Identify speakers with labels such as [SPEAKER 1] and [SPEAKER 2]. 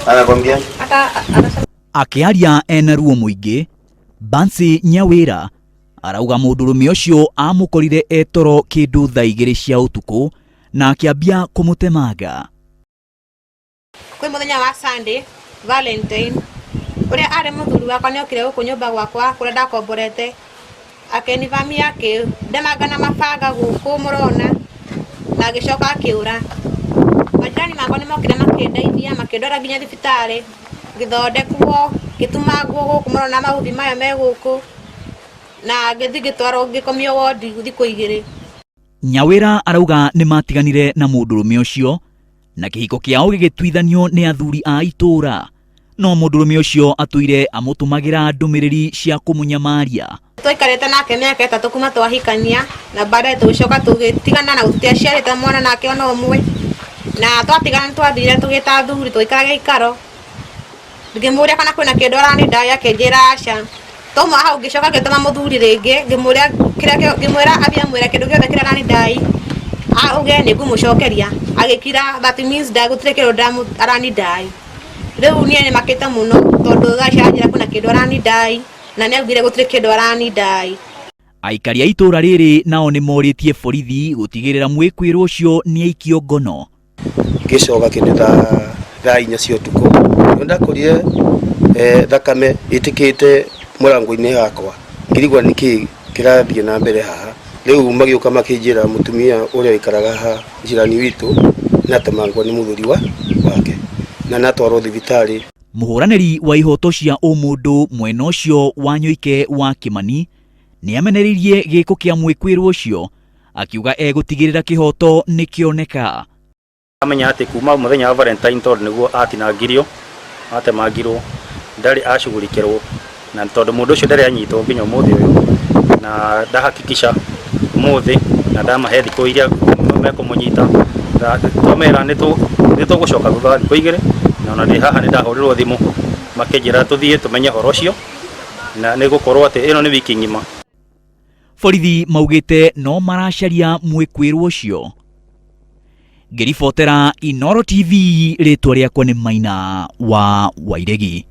[SPEAKER 1] Anakwambia?
[SPEAKER 2] Akiaria ena ruo muingi, Bansi Nyawira arauga mundurume ucio amukorire etoro kindu thaa 2 cia utuku na akiambia kumutemanga.
[SPEAKER 3] Kwi muthenya wa Sunday Valentine uria ari muthuri wakwa ni okire guku nyumba gwakwa kuria ndakomborete akenivamia ki ndemanga na mabanga guku murona na agicoka akiura. Majirani makwa ni mokire makindeithia makindora nginya thibitari ngithondekwo gitumagwo guku murona mauthi maya me guku na ngithi gitwaro ngikomio wodi thikũ 2.
[SPEAKER 2] Nyawira arauga ni matiganire na mundurume ucio na kihiko kiao gigitwithanio ni athuri a itura, no mundurume ucio atuire amutumagira ndumiriri cia kumunyamaria.
[SPEAKER 3] Twikarite nake miaka 3 kuma twahikania na baadaye tugicoka tugitigana na gutiaciarite mwana nake ona umwe na twatigana twathire tugita athuri twikarage ikaro ngimuria kana kwina kindu arani ndai akenjira aca toma hau ngicoka ngituma muthuri ringi ngimuria kiria ngimwira abia mwira kindu giothe kiria arani ndai auge ni ngumucokeria agikira that means ndagutire kindu arani ndai riu nie ni makite muno tondu gacanjira kuna kindu arani ndai na neugire gutire kindu arani ndai.
[SPEAKER 2] Aikari a itura riri nao ni moritie borithi gutigirira mwikwiro ucio ni aikio ngono.
[SPEAKER 1] Gicoka kindu thaa 4 cia utuku ndakorire thakame itikite murango-ini yakwa ngirigwa niki kirathie na mbere haha. Riu magioka makinjira mutumia uria ikaraga ha jirani witu natemangwa ni muthuri wake na natwarwo thibitari.
[SPEAKER 2] Muhuraniri wa ihoto cia umundu mwena ucio wa Nyoike wa Kimani ni ameneririe giko kia mwikwiro ucio akiuga egutigirira kihoto ni kioneka.
[SPEAKER 4] Amenya ati kuma muthenya wa Valentine tondu niguo atinangirio atemangirwo ndari acugurikirwo na tondu mundu ucio ndari anyitwo nginya umuthi uyu na ndahakikisha umuthi na ndamahe thikũ iria mekumunyita twamera nitugucoka thutha thikũ 2 na ona ndi haha ni ndahurirwo thimu makinjira tuthie tumenye horo ucio na nigukorwo ati ino ni wiki ngima.
[SPEAKER 2] Borithi maugite no maracaria mwikwiro ucio. Ngiribotera Inooro TV, ritwa riakwa ni Maina wa Wairegi.